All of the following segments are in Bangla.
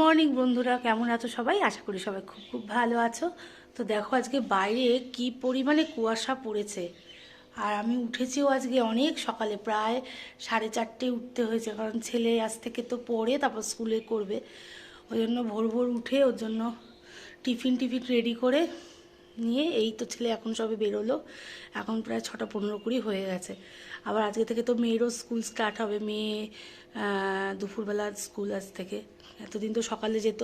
মর্নিং বন্ধুরা, কেমন আছো সবাই? আশা করি সবাই খুব খুব ভালো আছো। তো দেখো আজকে বাইরে কি পরিমাণে কুয়াশা পড়েছে। আর আমি উঠেছিও আজকে অনেক সকালে, প্রায় 4:30 উঠতে হয়েছে, কারণ ছেলে আজ থেকে তো পড়ে তারপর স্কুলে করবে। ওই জন্য ভোর ভোর উঠে ওর জন্য টিফিন রেডি করে নিয়ে এই তো ছেলে এখন সবে বেরোলো। এখন প্রায় 6:15 হয়ে গেছে। আবার আজকে থেকে তো মেয়েরও স্কুল স্টার্ট হবে। মেয়ে দুপুরবেলা স্কুল আজ থেকে, এতদিন তো সকালে যেত,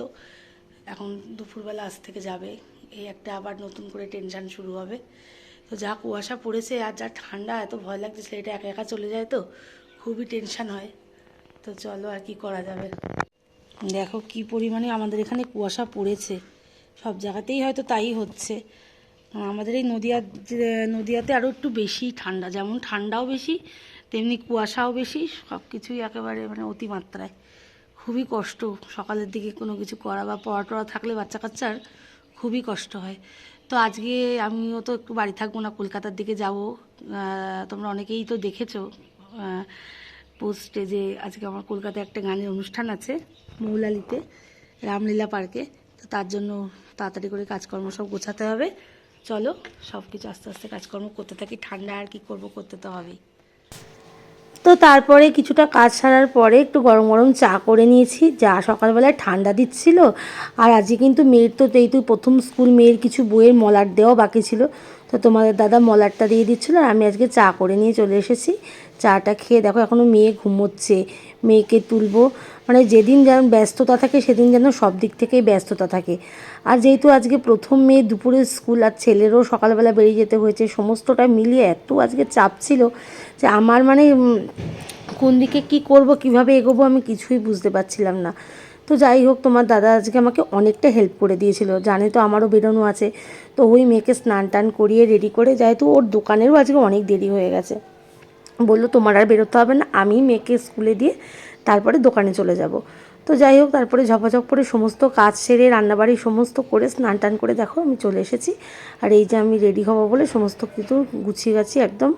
এখন দুপুরবেলা আজ থেকে যাবে। এই একটা আবার নতুন করে টেনশান শুরু হবে। তো যা কুয়াশা পড়েছে আর যা ঠান্ডা, এত ভয় লাগছে ছেলেটা একা একা চলে যায়, তো খুবই টেনশান হয়। তো চলো আর কি করা যাবে। দেখো কি পরিমাণে আমাদের এখানে কুয়াশা পড়েছে, সব জায়গাতেই হয়তো তাই হচ্ছে। আমাদের এই নদিয়াতে আরও একটু বেশি ঠান্ডা, যেমন ঠান্ডাও বেশি তেমনি কুয়াশাও বেশি, সব কিছুই একেবারে অতিমাত্রায়। খুবই কষ্ট সকালের দিকে কোনো কিছু করা বা পড়া টড়া থাকলে বাচ্চা কাচ্চার খুবই কষ্ট হয়। তো আজকে আমিও তো একটু বাড়ি থাকবো না, কলকাতার দিকে যাব। তোমরা অনেকেই তো দেখেছো পোস্টে যে আজকে আমার কলকাতায় একটা গানের অনুষ্ঠান আছে মৌলালিতে, রামলীলা পার্কে। তো তার জন্য তাড়াতাড়ি করে কাজকর্ম সব গোছাতে হবে। চলো সব কিছু আস্তে আস্তে কাজকর্ম করতে থাকি, ঠান্ডা আর কি করব, করতে তো হবেই। তো তারপরে কিছুটা কাজ সারার পরে একটু গরম গরম চা করে নিয়েছি, যা সকালবেলায় ঠান্ডা দিচ্ছিল। আর আজকে কিন্তু মেয়ের তো যেহেতু প্রথম স্কুল, মেয়ের কিছু বইয়ের মলাট দেওয়া বাকি ছিল, তো তোমাদের দাদা মলাটটা দিয়ে দিচ্ছিলো আর আমি আজকে চা করে নিয়ে চলে এসেছি। চাটা খেয়ে দেখো এখনও মেয়ে ঘুমোচ্ছে, মেয়েকে তুলবো। যেদিন যেমন ব্যস্ততা থাকে সেদিন যেন সব দিক থেকেই ব্যস্ততা থাকে। আর যেহেতু আজকে প্রথম মেয়ে দুপুরে স্কুল, আর ছেলেরও সকালবেলা বেরিয়ে যেতে হয়েছে, সমস্তটা মিলিয়ে এত আজকে চাপ ছিল যে আমার কোন দিকে কি করব, কিভাবে এগোবো আমি কিছুই বুঝতে পারছিলাম না। তো যাই হোক, তোমার দাদা আজকে আমাকে অনেকটা হেল্প করে দিয়েছিল, জানে তো আমারও বেরোনো আছে। তো ওই মেয়েকে স্নান টান করিয়ে রেডি করে, যেহেতু ওর দোকানেরও আজকে অনেক দেরি হয়ে গেছে, বললো তোমার আর বেরোতে হবে না, আমি মেয়েকে স্কুলে দিয়ে তারপরে দোকানে চলে যাব। তো যাই হোক, তারপরে ঝপাঝপ করে সমস্ত কাজ সেরে রান্নাবাড়ি সমস্ত করে স্নান টান করে দেখো আমি চলে এসেছি। আর এই যে আমি রেডি হব বলে সমস্ত কিছু গুছিয়ে গাছি একদম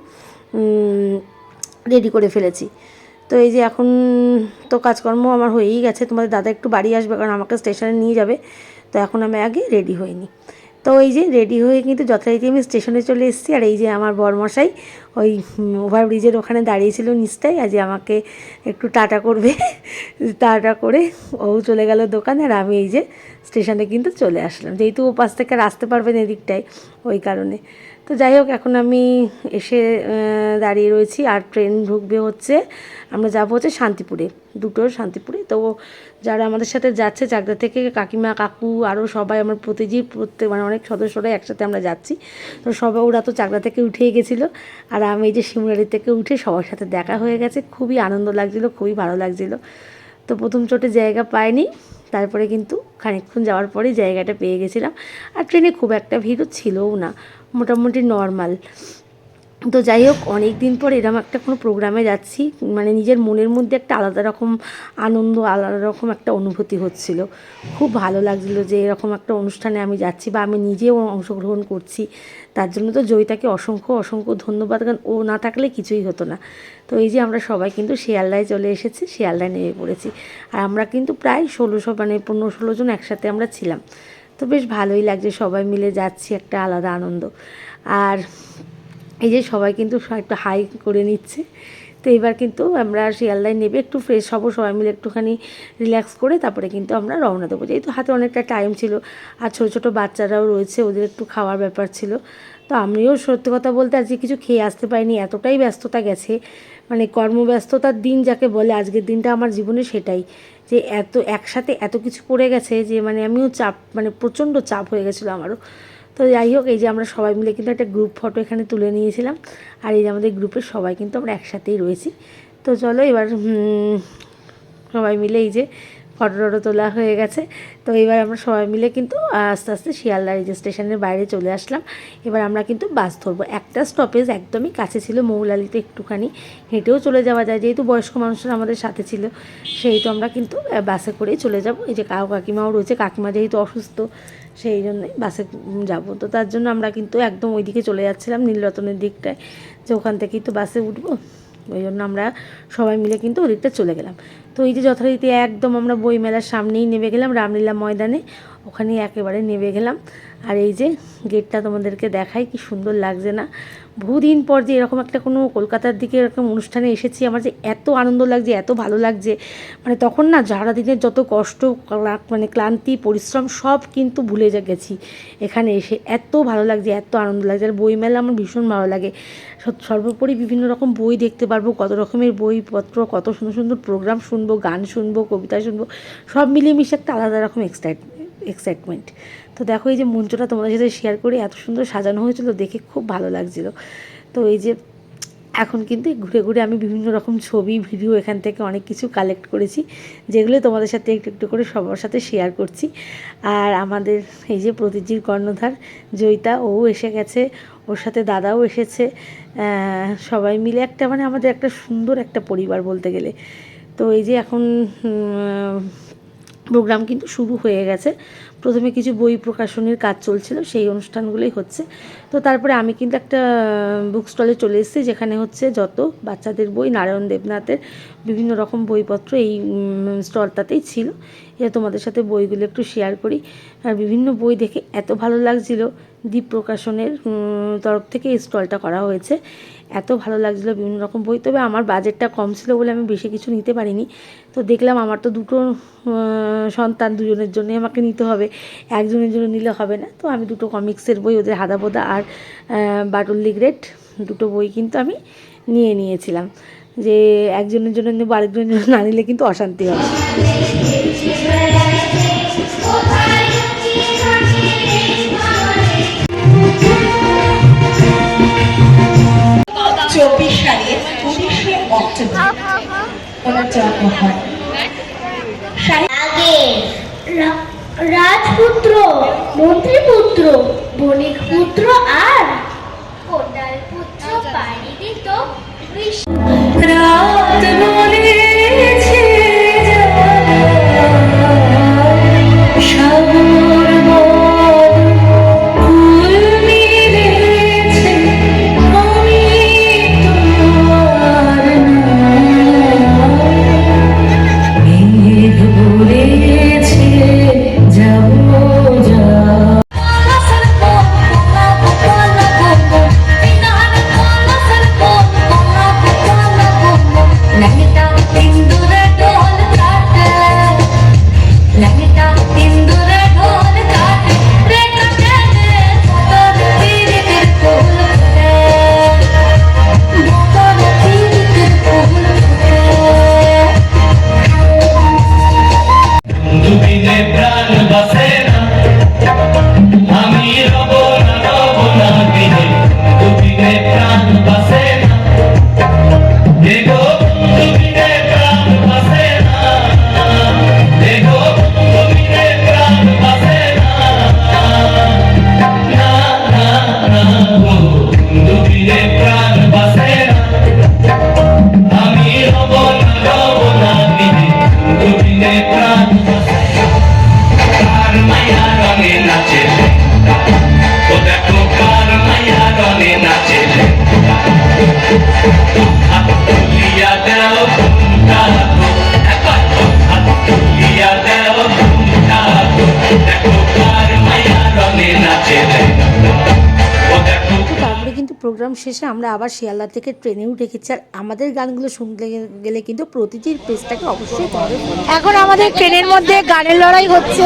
রেডি করে ফেলেছি। তো এই যে এখন তো কাজকর্ম আমার হয়েই গেছে। তোমাদের দাদা একটু বাড়ি আসবে, কারণ আমাকে স্টেশনে নিয়ে যাবে। তো এখন আমি আগে রেডি হইনি। তো এই যে রেডি হয়ে কিন্তু যথারীতি আমি স্টেশনে চলে এসেছি। আর এই যে আমার বরমশাই ওই ওভারব্রিজের ওখানে দাঁড়িয়েছিল নিচটায়, আজ আমাকে একটু টাটা করবে। টাটা করে ও চলে গেল দোকানে, আর আমি এই যে স্টেশনে কিন্তু চলে আসলাম, যেহেতু ও পাশ থেকে আর আসতে পারবে না এদিকটায়, ওই কারণে। তো যাই হোক, এখন আমি এসে দাঁড়িয়ে রয়েছি। আর ট্রেন ঢুকবে হচ্ছে, আমরা যাবো হচ্ছে শান্তিপুরে, দুটোর শান্তিপুরে। তো যারা আমাদের সাথে যাচ্ছে চাকদা থেকে, কাকিমা কাকু আরও সবাই, আমার প্রত্যেক অনেক সদস্যরাই একসাথে আমরা যাচ্ছি। তো সবাই ওরা তো চাকদা থেকে উঠেই গেছিলো, আর আমি এই যে শিমুরালি থেকে উঠে সবার সাথে দেখা হয়ে গেছে, খুবই আনন্দ লাগছিলো, খুবই ভালো লাগছিলো। তো প্রথম চোটে জায়গা পাইনি, তারপরে কিন্তু খানিকক্ষণ যাওয়ার পরেই জায়গাটা পেয়ে গেছিলাম। আর ট্রেনে খুব একটা ভিড়ও ছিলও না, মোটামুটি নর্মাল। তো যাই হোক, অনেক দিন পর এরকম একটা কোনো প্রোগ্রামে যাচ্ছি, নিজের মনের মধ্যে একটা আলাদা রকম আনন্দ, আলাদা রকম একটা অনুভূতি হচ্ছিল। খুব ভালো লাগছিলো যে এরকম একটা অনুষ্ঠানে আমি যাচ্ছি বা আমি নিজেও অংশগ্রহণ করছি। তার জন্য তো জয়িতাকে অসংখ্য অসংখ্য ধন্যবাদ, কারণ ও না থাকলে কিছুই হতো না। তো এই যে আমরা সবাই কিন্তু শিয়ালদায় চলে এসেছি, শিয়ালদায় নেমে পড়েছি। আর আমরা কিন্তু প্রায় 15-16 জন একসাথে আমরা ছিলাম। তো বেশ ভালোই লাগছে, সবাই মিলে যাচ্ছি, একটা আলাদা আনন্দ। আর এই যে সবাই কিন্তু একটু হাই করে নিচ্ছে। তো এবার কিন্তু আমরা শিয়ালদায় নেবে একটু ফ্রেশ হবো, সবাই মিলে একটুখানি রিল্যাক্স করে তারপরে কিন্তু আমরা রওনা দেবো, যেহেতু হাতে অনেকটা টাইম ছিল। আর ছোটো ছোটো বাচ্চারাও রয়েছে, ওদের একটু খাওয়ার ব্যাপার ছিল। তো আমিও সত্যি কথা বলতে আজকে কিছু খেয়ে আসতে পারিনি, এতটাই ব্যস্ততা গেছে, কর্মব্যস্ততার দিন যাকে বলে আজকের দিনটা আমার জীবনে, সেটাই যে এত একসাথে এত কিছু পড়ে গেছে যে আমিও চাপ, প্রচণ্ড চাপ হয়ে গেছিলো আমারও। তো যাই হোক, এই যে আমরা সবাই মিলে কিন্তু একটা গ্রুপ ফটো এখানে তুলে নিয়েছিলাম। আর এই যে আমাদের গ্রুপের সবাই কিন্তু আমরা একসাথেই রয়েছি। তো চলো এবার সবাই মিলে এই যে ফটো টটো তোলা হয়ে গেছে। তো এবার আমরা সবাই মিলে কিন্তু আস্তে আস্তে শিয়ালদার এই যে স্টেশনের বাইরে চলে আসলাম। এবার আমরা কিন্তু বাস ধরবো, একটা স্টপেজ একদমই কাছে ছিল, মৌলালিতে একটুখানি হেঁটেও চলে যাওয়া যায়, যেহেতু বয়স্ক মানুষরা আমাদের সাথে ছিল, সেই তো আমরা কিন্তু বাসে করেই চলে যাব। এই যে কাকিমাও রয়েছে, কাকিমা যেহেতু অসুস্থ সেই জন্যই বাসে যাব। তো তার জন্য আমরা কিন্তু একদম ওইদিকে চলে যাচ্ছিলাম, নীলরতনের দিকটায়, যে ওখান থেকেই তো বাসে উঠবো, ওই জন্য আমরা সবাই মিলে কিন্তু ওদিকটা চলে গেলাম। তো এই যে যথারীতি একদম আমরা বইমেলার সামনেই নেমে গেলাম, রামলীলা ময়দানে, ওখানেই একেবারে নেমে গেলাম। আর এই যে গেটটা তোমাদেরকে দেখাই, কি সুন্দর লাগছে না? বহুদিন পর যে এরকম একটা কোনো কলকাতার দিকে এরকম অনুষ্ঠানে এসেছি, আমার যে এত আনন্দ লাগছে, এত ভালো লাগছে, মানে তখন না সারাদিনের যত কষ্ট, মানে ক্লান্তি, পরিশ্রম সব কিন্তু ভুলে গেছি এখানে এসে। এত ভালো লাগছে, এত আনন্দ লাগছে। আর বইমেলা আমার ভীষণ ভালো লাগে। সর্বোপরি বিভিন্ন রকম বই দেখতে পারবো, কত রকমের বইপত্র, কত সুন্দর সুন্দর প্রোগ্রাম শুনবো, গান শুনবো, কবিতা শুনবো, সব মিলিয়ে মিশে একটা আলাদা রকম এক্সাইটমেন্ট। তো দেখো এই যে মঞ্চটা তোমাদের সাথে শেয়ার করে এত সুন্দর সাজানো হয়েছিল, দেখে খুব ভালো লাগছিল। তো এই যে এখন কিন্তু ঘুরে ঘুরে আমি বিভিন্ন রকম ছবি, ভিডিও এখান থেকে অনেক কিছু কালেক্ট করেছি, যেগুলো তোমাদের সাথে একটু একটু করে সবার সাথে শেয়ার করছি। আর আমাদের এই যে প্রতিজির কর্ণধার জয়িতা, ও এসে গেছে, ওর সাথে দাদাও এসেছে, সবাই মিলে একটা মানে আমাদের একটা সুন্দর একটা পরিবার বলতে গেলে। তো এই যে এখন প্রোগ্রাম কিন্তু শুরু হয়ে গেছে। প্রথমে কিছু বই প্রকাশনীর কাজ চলছিল, সেই অনুষ্ঠানগুলোই হচ্ছে। তো তারপরে আমি কিন্তু একটা বুক স্টলে চলে এসেছি, যেখানে হচ্ছে যত বাচ্চাদের বই, নারায়ণ দেবনাথের বিভিন্ন রকম বইপত্র এই স্টলটাতেই ছিল। এটা তোমাদের সাথে বইগুলো একটু শেয়ার করি। আর বিভিন্ন বই দেখে এত ভালো লাগছিল, দীপ প্রকাশনের তরফ থেকে এই স্টলটা করা হয়েছে, এত ভালো লাগছিলো বিভিন্ন রকম বই। তবে আমার বাজেটটা কম ছিল বলে আমি বেশি কিছু নিতে পারিনি। তো দেখলাম আমার তো দুটো সন্তান, দুজনের জন্যে আমাকে নিতে হবে, একজনের জন্য নিলে হবে না। তো আমি দুটো কমিক্সের বই, ওদের হাদাবোদা আর বাটুল দি গ্রেট, দুটো বই কিন্তু আমি নিয়েছিলাম, যে একজনের জন্য নেবো, আরেকজনের জন্য না নিলে কিন্তু অশান্তি হবে। 24 সালের 19শে অক্টোবর ওনার জন্ম হয়। আগে রাজপুত্র, মন্ত্রীপুত্র, বণিক পুত্র আর কোটাল পুত্র পাড়ি দিত রাত বলেছে সাগর ফুল মিলেছে, আমি তোমার মেঘ বলেছে যাবো যা। প্রোগ্রাম শেষে আমরা আবার শিয়ালদা থেকে ট্রেনে উঠে গেছি। আর আমাদের গানগুলো শুনতে গেলে কিন্তু প্রতিটির পেজটাকে অবশ্যই এখন আমাদের ট্রেনের মধ্যে গানের লড়াই হচ্ছে।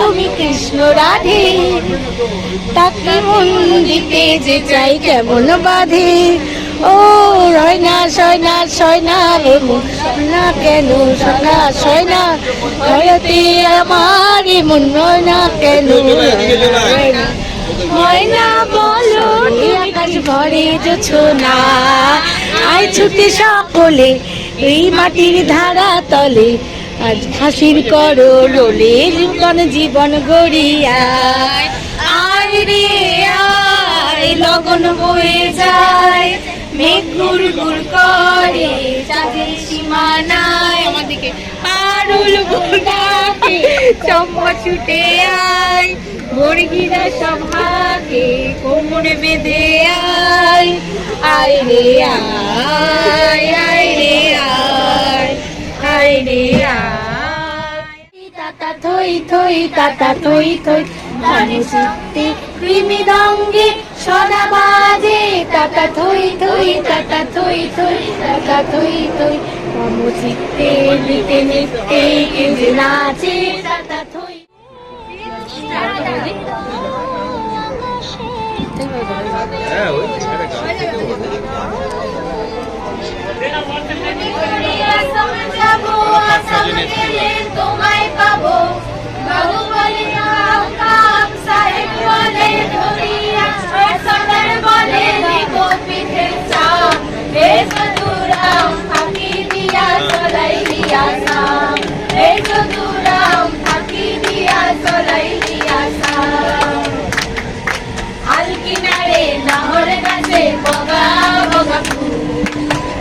তুমি কৃষ্ণ রাধে, তাকে মন দিতে যে চাই কেমন বাধে, ও রয়না সয়না সয়না রে না কেন সয়না সয়না হয়তে আমার মন রয়না কেন ময়না বলো আকাশ ভরে যোছো না, আয় ছুটে সকলে এই মাটির ধারা তলে, আজ হাসির করো রোলে নূতন জীবন গড়িয়া, আয় রে আয় লগন বয়ে যায়, মেঘ গুড় গুড় করে চাঁদের সীমানায়, আমাদেরকে পারুল বুড়াকে চম্পা ছুটে আয়, বর্গিরা সভাকে কোমরে বেঁধে আয়, আয় রে আয়, আয় রে আয়, আয় রে আয়। তাতা থই থই, তাতা থই থই, ধানে চিত্তে কৃমি দঙ্গে সদা বাজে, তাতা থই থই, তাতা থই থই, তাতা থই থই, মম চিত্তে নিতে নিতে কেঁদে নাচে, তাতা থই। যাবো আসাম গেলে তোমায় পাবো, বাবু বলে নাও কাপ, সাহেব বলে ধরিয়া, সদর বলে দিব পিঠের চাপ, হে চতুরাম ফাঁকি দিয়া চলাই দিয়া সাম, হে চতুরাম ফাঁকি দিয়া চলাই দিয়া সাম। আল কিনারে নাহর গাছে বগা বগা ফুল,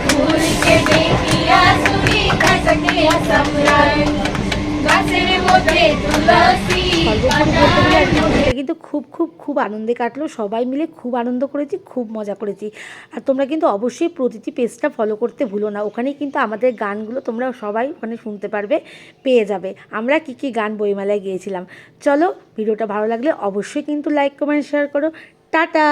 ফুলকে দেখিয়া সুরি কাছকে সামরাই, গাছের মধ্যে তুলসী এটা কিন্তু খুব খুব খুব আনন্দে কাটলো, সবাই মিলে খুব আনন্দ করেছি, খুব মজা করেছি। আর তোমরা কিন্তু অবশ্যই প্রতিটি পেজটা ফলো করতে ভুলো না, ওখানে কিন্তু আমাদের গানগুলো তোমরা সবাই ওখানে শুনতে পারবে, পেয়ে যাবে আমরা কি কি গান বইমেলায় গিয়েছিলাম। চলো, ভিডিওটা ভালো লাগলে অবশ্যই কিন্তু লাইক কমেন্ট শেয়ার করো। টাটা।